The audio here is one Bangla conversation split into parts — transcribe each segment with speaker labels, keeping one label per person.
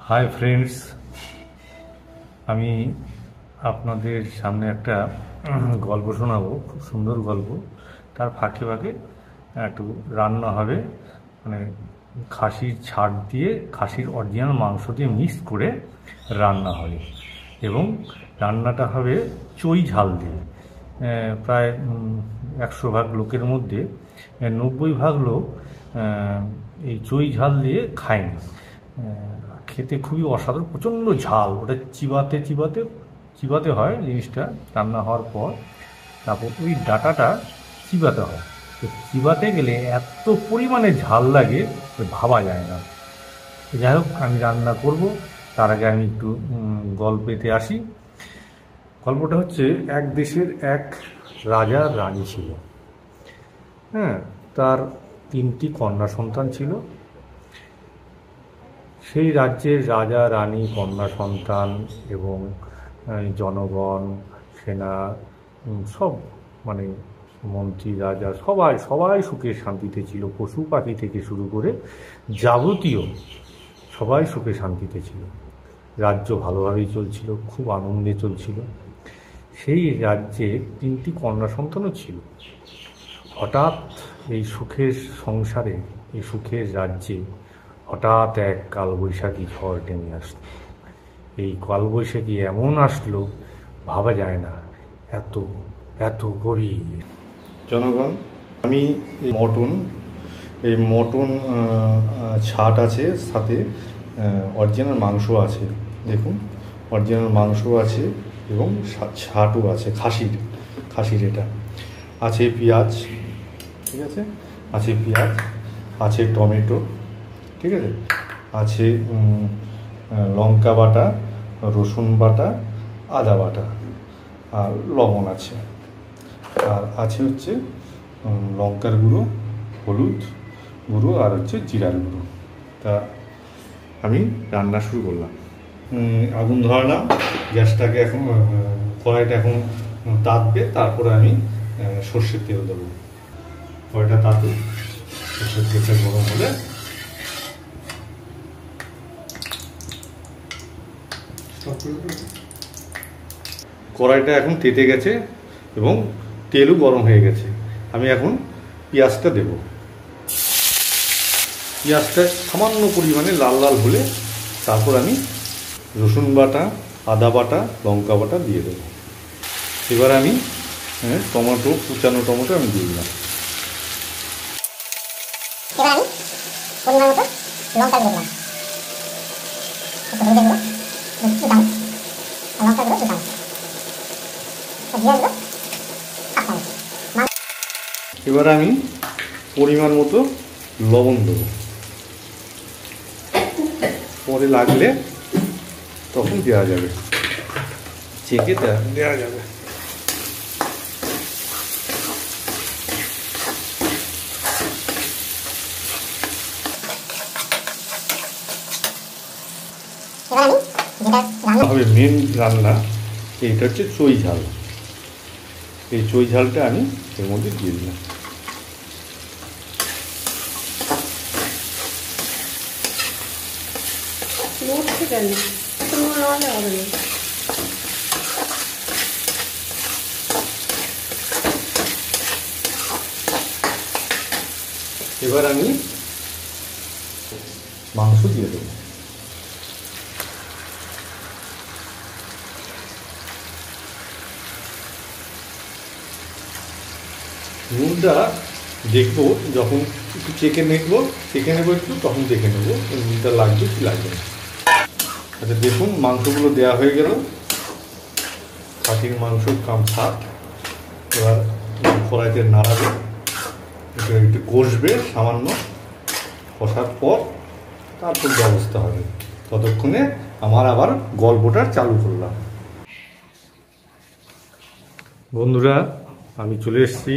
Speaker 1: হাই ফ্রেন্ডস, আমি আপনাদের সামনে একটা গল্প শোনাবো, খুব সুন্দর গল্প। তার ফাঁকে ফাঁকে একটু রান্না হবে, মানে খাসির ছাড় দিয়ে, খাসির অরিজিনাল মাংস দিয়ে মিক্স করে রান্না হবে। এবং রান্নাটা হবে চই ঝাল দিয়ে। প্রায় 100 ভাগ লোকের মধ্যে 90 ভাগ লোক এই চই ঝাল দিয়ে খায়নি। খেতে খুবই অসাধারণ, প্রচণ্ড ঝাল। ওটা চিবাতে চিবাতে চিবাতে হয় জিনিসটা, রান্না হওয়ার পর। তারপর ওই ডাটাটা চিবাতে হয়। তো চিবাতে গেলে এত পরিমাণে ঝাল লাগে ভাবা যায় না। যাই হোক, আমি রান্না করব, তার আগে আমি একটু গল্পেতে আসি। গল্পটা হচ্ছে, এক দেশের এক রাজা রানী ছিল। হ্যাঁ, তার 3টি কন্যা সন্তান ছিল। সেই রাজ্যের রাজা রানী, কন্যা সন্তান এবং জনগণ, সেনা, সব, মানে মন্ত্রী, রাজা, সবাই সবাই সুখে শান্তিতে ছিল। পশু পাখি থেকে শুরু করে যাবতীয় সবাই সুখে শান্তিতে ছিল। রাজ্য ভালোভাবেই চলছিল, খুব আনন্দে চলছিল। সেই রাজ্যে 3টি কন্যা সন্তানও ছিল। হঠাৎ এই সুখের সংসারে, এই সুখের রাজ্যে হঠাৎ এক কালবৈশাখী ঝড় নেমে আসলো। এই কালবৈশাখী এমন আসলো, ভাবা যায় না, এত এত গভীর।
Speaker 2: জনগণ, আমি এই মটন ছাট আছে, সাথে অরিজিনাল মাংস আছে। দেখুন, অরিজিনাল মাংস আছে এবং ছাটও আছে, খাসির এটা আছে। পেঁয়াজ, ঠিক আছে, আছে পেঁয়াজ, আছে টমেটো, ঠিক আছে, আছে লঙ্কা বাটা, রসুন বাটা, আদা বাটা, আর লবণ আছে। আর আছে হচ্ছে লঙ্কার গুঁড়ো, হলুদ গুঁড়ো, আর হচ্ছে জিরার গুঁড়ো। তা আমি রান্না শুরু করলাম। আগুন ধরালাম, গ্যাসটাকে এখন, কড়াইটা এখন তাতবে, তারপরে আমি সর্ষের তেল দেবো। কড়াইটা তাতুক, সর্ষের তেলটা গরম হলে কড়াইটা এখন তেতে গেছে এবং তেলও গরম হয়ে গেছে। আমি এখন পেঁয়াজটা দেব। পেঁয়াজটা সামান্য পরিমাণে লাল লাল হলে তারপর আমি রসুন বাটা, আদা বাটা, লঙ্কা বাটা দিয়ে দেবো। এবার আমি টমেটো, কুচানো টমেটো আমি দিয়ে দিলাম। এবার আমি পরিমাণ মতো লবণ দেবো, পরে লাগলে তখন দেওয়া যাবে, চেখে দেওয়া যাবে। হবে মেন রান্না, এইটা হচ্ছে চই ঝাল। এই চই ঝালটা আমি এর মধ্যে দিয়ে দিলাম। এবার আমি মাংস দিয়ে দেবো। নুনটা দেখবো, যখন একটু চেখে নেবো একটু, তখন দেখে নেবো নুনটা লাগবে কি লাগবে না। আচ্ছা, দেখুন মাংসগুলো দেওয়া হয়ে গেল। খাসির মাংস ছাট। এবার কড়াইতে নাড়াবে, একটু কষবে সামান্য, কষার পর তারপর ব্যবস্থা হবে। ততক্ষণে আমার আবার গল্পটা চালু করলাম।
Speaker 1: বন্ধুরা, আমি চলে এসেছি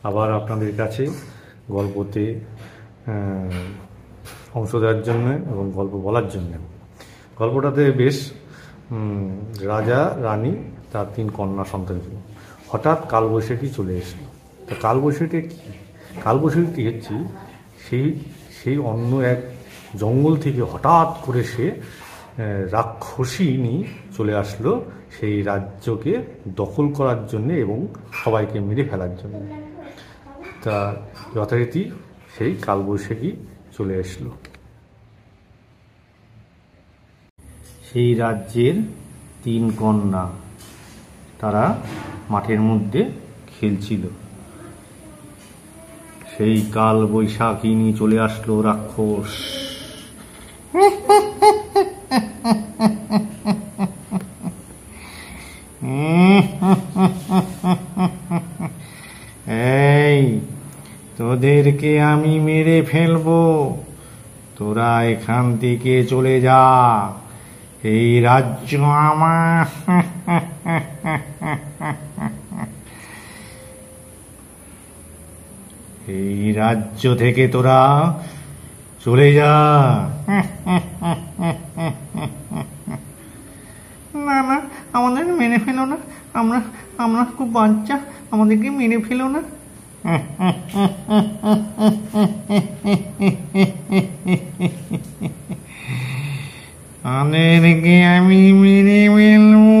Speaker 1: আবার আপনাদের কাছে গল্পতে অংশ দেওয়ার জন্য এবং গল্প বলার জন্য। গল্পটাতে বেশ রাজা রানী, তার 3 কন্যা সন্তান ছিল। হঠাৎ কালবৈশাখী চলে এসেছিল। তো কালবৈশাখী হচ্ছে সেই অন্য এক জঙ্গল থেকে হঠাৎ করে সে রাক্ষসিনী চলে আসলো সেই রাজ্যকে দখল করার জন্য এবং সবাইকে মেরে ফেলার জন্য। তা যথারীতি সেই কালবৈশাখী চলে আসলো। সেই রাজ্যের 3 কন্যা তারা মাঠের মধ্যে খেলছিল। সেই কালবৈশাখিনী চলে আসলো রাক্ষস। এই তোদেরকে আমি মেরে ফেলবো, তোরা এখান থেকে চলে যা, এই রাজ্য আমার। এই রাজ্য থেকে তোরা চলে যা। না না, আমাদের মেরে ফেলো না, আমরা আমরা খুব বাচ্চা, আমাদেরকে মেরে ফেলো না। আমাদেরকে আমি মেরে ফেলবো।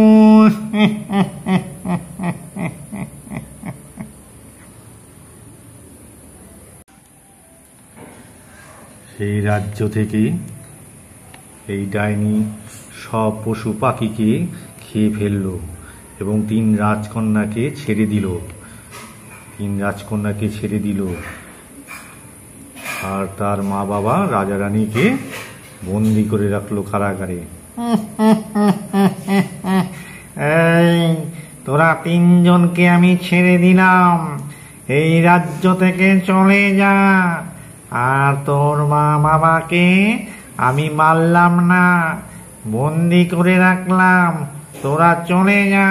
Speaker 1: সেই রাজ্য থেকে এই ডাইনি সব পশু পাখিকে খেয়ে ফেললো এবং 3 রাজকন্যাকে ছেড়ে দিল। 3 রাজকন্যাকে ছেড়ে দিল আর তার মা বাবা রাজা রানীকে বন্দি করে রাখলো কারাগারে। এই তোরা 3 জনকে আমি ছেড়ে দিলাম, এই রাজ্য থেকে চলে যা। আর তোর মা বাবাকে আমি মারলাম না, বন্দি করে রাখলাম, তোরা চলে যা।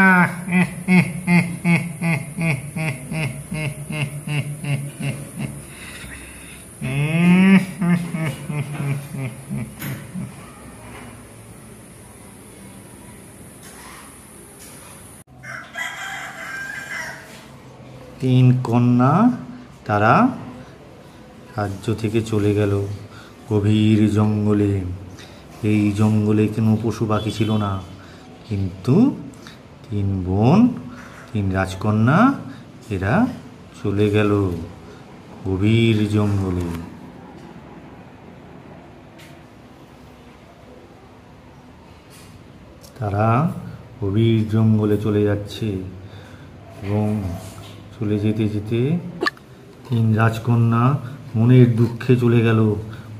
Speaker 1: 3 কন্যা তারা রাজ্য থেকে চলে গেল গভীর জঙ্গলে। এই জঙ্গলে কোনো পশু পাখি ছিল না, কিন্তু 3 বোন 3 রাজকন্যা এরা চলে গেল গভীর জঙ্গলে। তারা গভীর জঙ্গলে চলে যাচ্ছে এবং চলে যেতে যেতে 3 রাজকন্যা মনের দুঃখে চলে গেল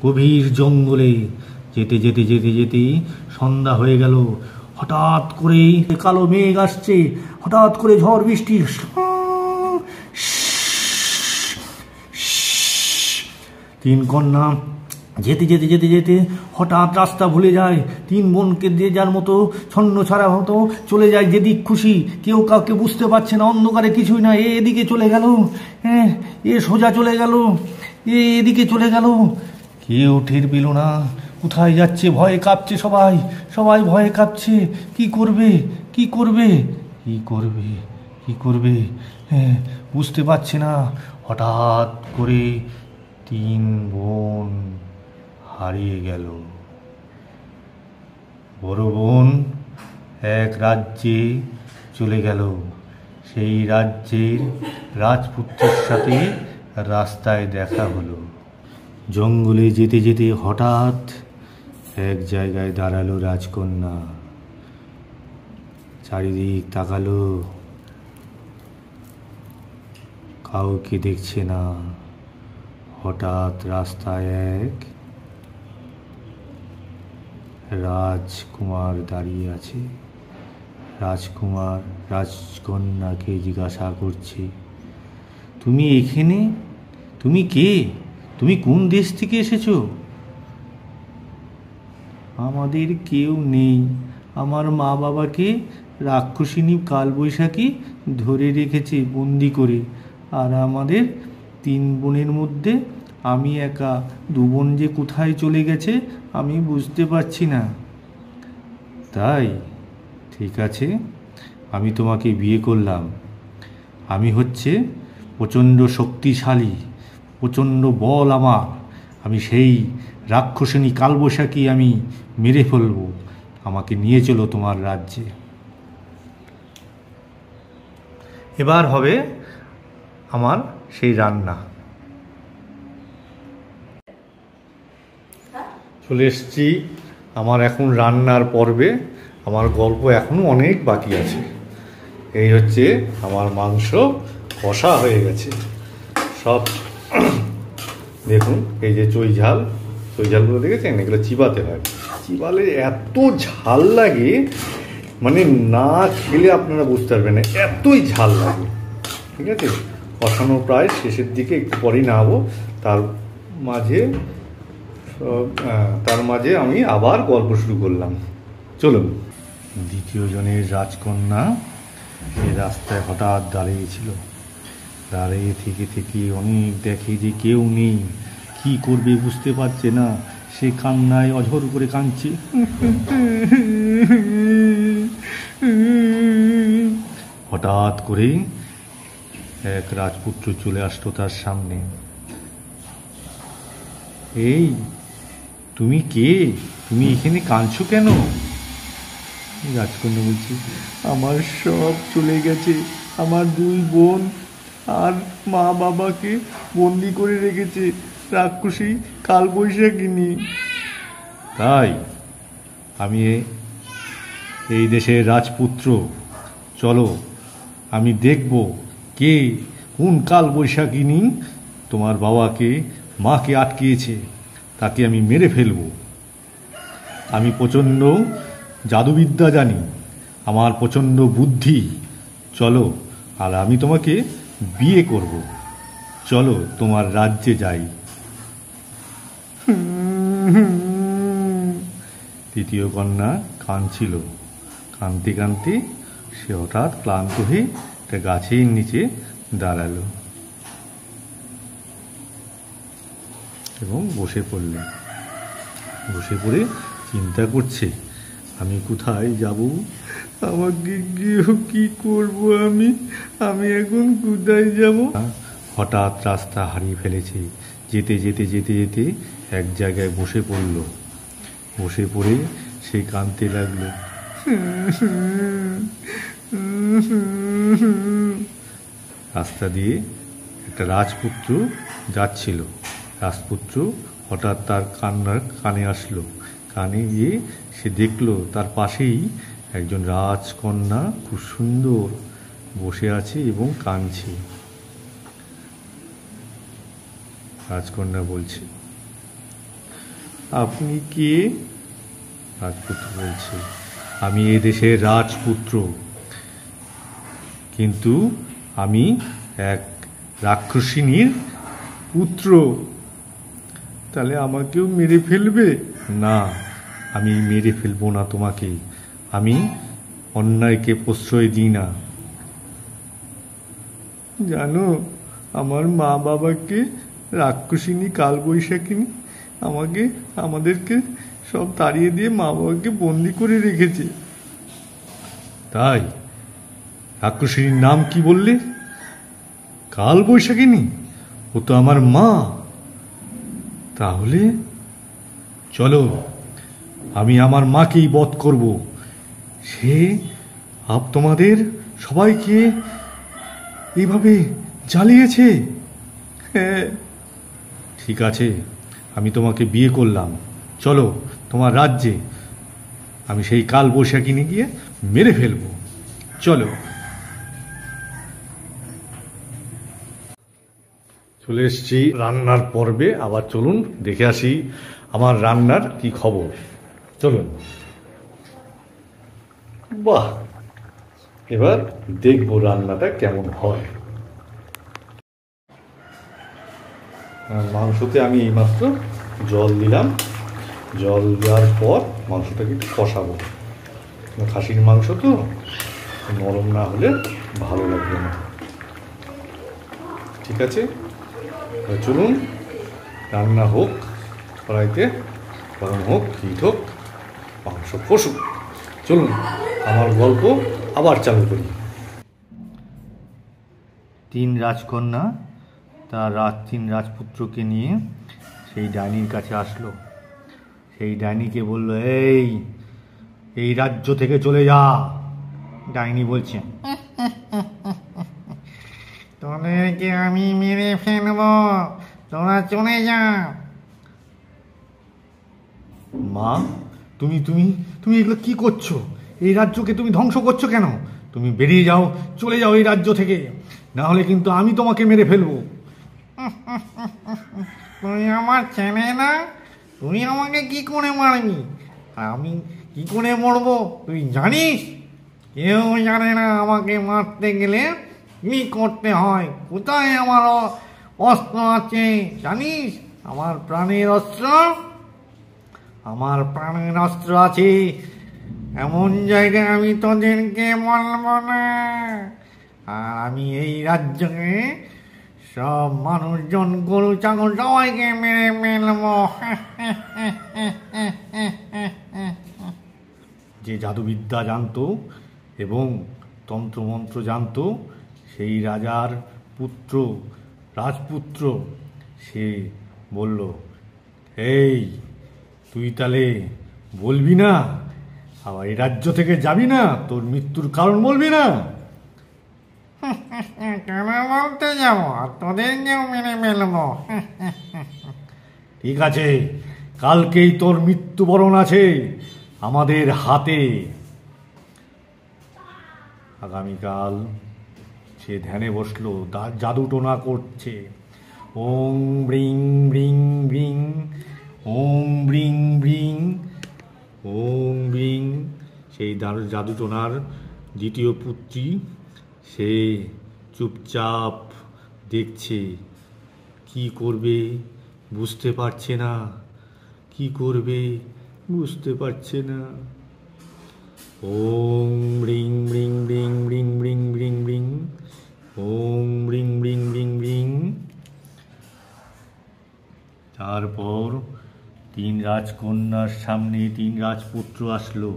Speaker 1: গভীর জঙ্গলে। যেতে যেতে যেতে যেতেই সন্ধ্যা হয়ে গেল। হঠাৎ করে কালো মেঘ আসছে, হঠাৎ করে ঝড় বৃষ্টি। 3 কন্যা যেতে যেতে যেতে যেতে হঠাৎ রাস্তা ভুলে যায়। 3 বোনকে যে যার মতো ছন্ন ছাড়া হতো চলে যায় যেদিক খুশি, কেউ কাউকে বুঝতে পারছে না, অন্ধকারে কিছুই না। এদিকে চলে গেল, হ্যাঁ, এ সোজা চলে গেল, এদিকে চলে গেল, কেউ টের পেল না কোথায় যাচ্ছে। ভয়ে কাঁপছে সবাই, সবাই ভয়ে কাঁপছে। কি করবে, কি করবে, কি করবে, কি করবে, হ্যাঁ, বুঝতে পারছে না। হঠাৎ করে 3 বোন হারিয়ে গেল। বড় বোন এক রাজ্যে চলে গেল, সেই রাজ্যের রাজপুত্রের সাথে রাস্তায় দেখা হলো। জঙ্গলে যেতে যেতে হঠাৎ এক জায়গায় দাঁড়ালো রাজকন্যা। চারিদিক তাকালো, কাউকে দেখছে না। হঠাৎ রাস্তায় এক রাজকুমার দাঁড়িয়ে আছে। রাজকুমার রাজকন্যাকে জিজ্ঞাসা করছে, তুমি এখানে, তুমি কে, তুমি কোন দেশ থেকে এসেছো? আমাদের কেউ নেই, আমার মা বাবাকে রাক্ষসিনী কালবৈশাখী ধরে রেখেছে বন্দি করে, আর আমাদের 3 বোনের মধ্যে আমি একা। 2 বোন যে কোথায় চলে গেছে আমি বুঝতে পারছি না। তাই ঠিক আছে, আমি তোমাকে বিয়ে করলাম। আমি হচ্ছে প্রচণ্ড শক্তিশালী, প্রচণ্ড বল আমার। আমি সেই রাক্ষসিনী কালবৈশাখী আমি মেরে ফেলবো। আমাকে নিয়ে চলো তোমার রাজ্যে। এবার হবে আমার সেই রান্না। চলে এসেছি আমার এখন রান্নার পর্বে। আমার গল্প এখনও অনেক বাকি আছে। এই হচ্ছে আমার মাংস কষা হয়ে গেছে সব। দেখুন এই যে চই ঝালগুলো দেখেছেন, এগুলো চিবাতে হয়। চিবালে এত ঝাল লাগে, মানে না খেলে আপনারা বুঝতে পারবেন না, এতই ঝাল লাগে। ঠিক আছে, কষানো প্রায় শেষের দিকে, একটু পরেই নামাবো। তার মাঝে আমি আবার গল্প শুরু করলাম। চলুন। দ্বিতীয় জনের রাজকন্যা এই রাস্তায় হঠাৎ দাঁড়িয়েছিল। দাঁড়িয়ে থেকে অনেক দেখে যে কেউ নেই, কি করবে বুঝতে পারছে না। সে কান্নায় অঝর করে কাঁদছে। হঠাৎ করে এক রাজপুত্র চলে আসলো তার সামনে। এই তুমি কে? তুমি এখানে কাঁদছো কেন? রাজকন্যা বলছে, আমার সব চলে গেছে। আমার 2 বোন আর মা বাবাকে বন্দি করে রেখেছে রাক্ষসী কালবৈশাখিনী। তাই? আমি এই দেশের রাজপুত্র। চলো, আমি দেখব কে কোন কালবৈশাখিনী তোমার বাবাকে মাকে আটকিয়েছে। তাকে আমি মেরে ফেলব। আমি প্রচণ্ড জাদুবিদ্যা জানি, আমার প্রচণ্ড বুদ্ধি। চলো, আর আমি তোমাকে বিয়ে করব। চলো তোমার রাজ্যে যাই। তৃতীয় কন্যা কাঁদছিল। কাঁদতে সে হঠাৎ ক্লান্ত হয়ে একটা গাছের নিচে দাঁড়ালো এবং বসে পড়ল। বসে পড়ে চিন্তা করছে, আমি কোথায় যাব? আমাকে গিয়েও কি করব? আমি এখন কোথায় যাব? হঠাৎ রাস্তা হারিয়ে ফেলেছে। যেতে এক জায়গায় বসে পড়ল। বসে পড়ে সে কাঁদতে লাগলো। রাস্তা দিয়ে একটা রাজপুত্র যাচ্ছিল। রাজপুত্র হঠাৎ তার কানে আসলো। কানে গিয়ে সে দেখলো তার পাশেই একজন রাজকন্যা খুব সুন্দর বসে আছে এবং কাঁদছে। রাজকন্যা বলছে, আপনি কে? রাজপুত্র বলছে, আমি এ দেশের রাজপুত্র, কিন্তু আমি এক রাক্ষসিনীর পুত্র। তাহলে আমাকেও মেরে ফেলবে? না, আমি মেরে ফেলবো না তোমাকে। আমি অন্যায়কে প্রশ্রয় দিই না। জানো, আমার মা বাবাকে রাক্ষসিনী কালবৈশাখিনী আমাদেরকে সব তাড়িয়ে দিয়ে মা বাবাকে বন্দি করে রেখেছে। তাই? রাক্ষসিনীর নাম কি বললে? কালবৈশাখিনী? ও তো আমার মা। তাহলে চলো, আমি আমার মাকেই বধ করব। সে তোমাদের সবাইকে এইভাবে জ্বালিয়েছে। হ্যাঁ, ঠিক আছে, আমি তোমাকে বিয়ে করলাম। চলো তোমার রাজ্যে, আমি সেই কালবৈশাখিনী গিয়ে মেরে ফেলবো। চলো। চলে এসেছি রান্নার পর্বে। আবার চলুন দেখে আসি আমার রান্নার কি খবর। চলুন। বাহ, এবার দেখবো রান্নাটা কেমন হয়। মাংসতে আমি এইমাত্র জল দিলাম। জল দেওয়ার পর মাংসটাকে একটু কষাবো। খাসির মাংস তো নরম না হলে ভালো লাগবে না। ঠিক আছে, চলুন রান্না হোক, কড়াইতে গরম হোক, হিট হোক, মাংস কষুক। চলুন আমার গল্প আবার চালু করি। 3 রাজকন্যা তার 3 রাজপুত্রকে নিয়ে সেই ডাইনির কাছে আসলো। সেই ডাইনিকে বলল, এই এই রাজ্য থেকে চলে যা। ডাইনি বলছে,
Speaker 3: তোদেরকে আমি মেরে ফেলব, তোরা চলে যা।
Speaker 1: মা, তুমি তুমি তুমি এগুলো কি করছো? এই রাজ্যকে তুমি ধ্বংস করছো কেন? তুমি বেরিয়ে যাও, চলে যাও এই রাজ্য থেকে, না হলে কিন্তু আমি তোমাকে মেরে ফেলবো।
Speaker 3: তুই আমার ছেলে না? তুই আমাকে কি করে মারবি? আমি কি করে মরবো তুই জানিস? কেউ জানে না আমাকে মারতে গেলে কি করতে হয়। কোথায় আমার অস্ত্র আছে জানিস? আমার প্রাণের অস্ত্র, আমার প্রাণের অস্ত্র আছে এমন জায়গায় আমি তোদেরকে বলবো না। আর আমি এই রাজ্যকে সব মানুষজন, গরু ছাগল সবাইকে মেরে ফেলবো।
Speaker 1: যে জাদুবিদ্যা জানতো এবং তন্ত্রমন্ত্র জানতো, সেই রাজার পুত্র, রাজপুত্র, সে বলল, এই তুই তাহলে বলবি না? আবার এই রাজ্য থেকে যাবি না? তোর মৃত্যুর কারণ বলবি না?
Speaker 3: কেন বলতে যাবো? আর তোদেরকেও মেরে ফেলবো।
Speaker 1: ঠিক আছে, কালকেই তোর মৃত্যুবরণ আছে আমাদের হাতে। আগামীকাল সে ধ্যানে বসলো, জাদু টোনা করছে। ওং ব্রিং ব্রিং ব্রিং, ওং ব্রিং ব্রিং, ওং ব্রিং। সেই জাদু টোনার দ্বিতীয় পুত্রী, সে চুপচাপ দেখছে, কি করবে বুঝতে পারছে না, কি করবে বুঝতে পারছে না। ওং bring bring bring bring bring bring bring, ওং ব্রিং ব্রিং ব্রিং ব্রিং। তারপর 3 রাজকন্যার সামনে 3 রাজপুত্র আসলো।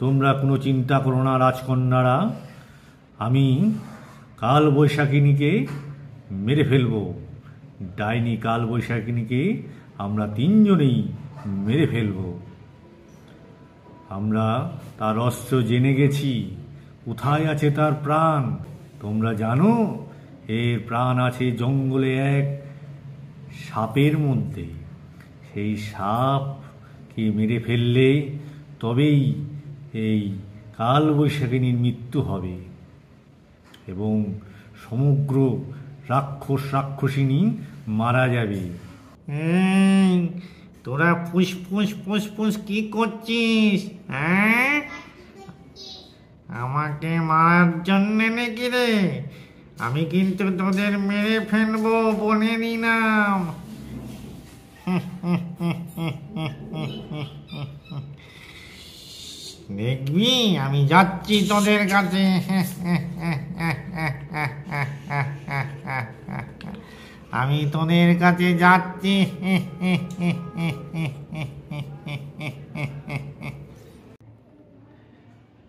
Speaker 1: তোমরা কোনো চিন্তা করো না রাজকন্যারা, আমি কাল বৈশাখিনীকে মেরে ফেলবো। ডাইনি কাল বৈশাখিনীকে আমরা 3 জনেই মেরে ফেলবো। আমরা তার অস্ত্র জেনে গেছি, কোথায় আছে তার প্রাণ তোমরা জানো? এর প্রাণ আছে জঙ্গলে এক সাপের মধ্যে। সেই সাপকে মেরে ফেললে তবেই এই কাল বৈশাখিনীর মৃত্যু হবে এবং সমগ্র রাক্ষসিনী মারা যাবে।
Speaker 3: তোরা ফুসফুস ফুসফুস কি করছিস? হ্যাঁ, আমাকে মারার জন্যে নাকি রে? আমি কিন্তু তোদের মেরে ফেলবো বলে দিলাম। দেখবি আমি যাচ্ছি তোদের কাছে। আমি তোদের কাছে যাচ্ছি।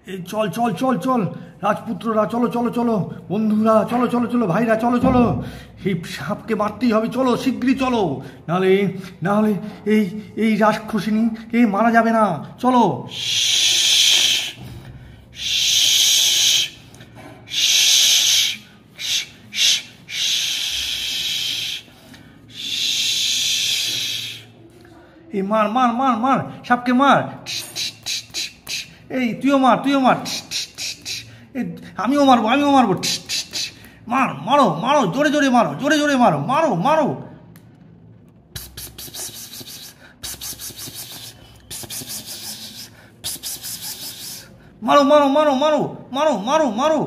Speaker 1: এই চল চল চল চল রাজপুত্ররা, চলো চলো চলো, বন্ধুরা চলো চলো চলো, ভাইরা চলো চলো, এই সাপকে মারতেই হবে, চলো শীঘ্রই চলো, নাহলে নাহলে এই এই রাক্ষসিনী কে মারা যাবে না, চলো। এই মার মার মার মার, সাপকে মার। এই তুইও মার, তুইও মার। আমিও মারবো, আমিও মারবো। মার, মারো মারো, জোরে জোরে মারো, জোরে জোরে মারো, মারো মারো। মারো মারো মারো মারো মারো মারো মারো।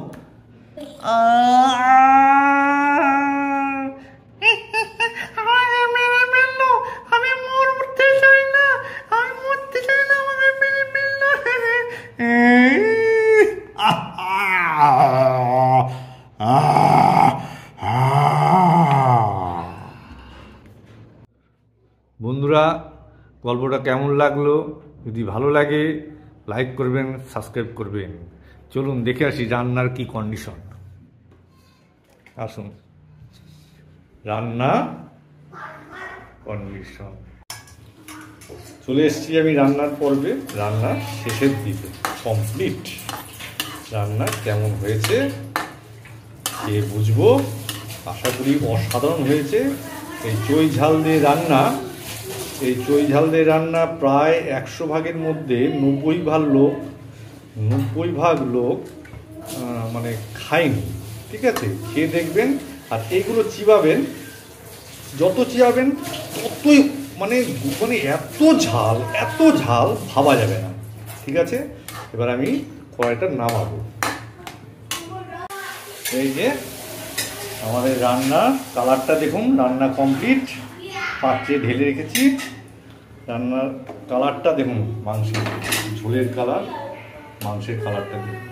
Speaker 1: বন্ধুরা, গল্পটা কেমন লাগলো? যদি ভালো লাগে লাইক করবেন, সাবস্ক্রাইব করবেন। চলুন দেখে আসি রান্নার কি কন্ডিশন। আসুন, রান্না কন্ডিশন।
Speaker 2: চলে এসেছি আমি রান্নার পর্বে, রান্নার শেষের দিকে, কমপ্লিট। রান্না কেমন হয়েছে খেয়ে বুঝবো, আশা করি অসাধারণ হয়েছে। এই চই ঝাল দিয়ে রান্না প্রায় 100 ভাগের মধ্যে 90 ভাগ লোক মানে খায়নি। ঠিক আছে, খেয়ে দেখবেন। আর এইগুলো চিবাবেন, যত চিবাবেন ততই মানে এত ঝাল ভাবা যাবে না। ঠিক আছে, এবার আমি কড়াইটা নামাবো। এই যে আমাদের রান্না, কালারটা দেখুন, রান্না কমপ্লিট, পাত্রে ঢেলে রেখেছি। রান্নার কালারটা দেখুন, মাংসের ঝোলের কালার, মাংসের কালারটা দেখুন।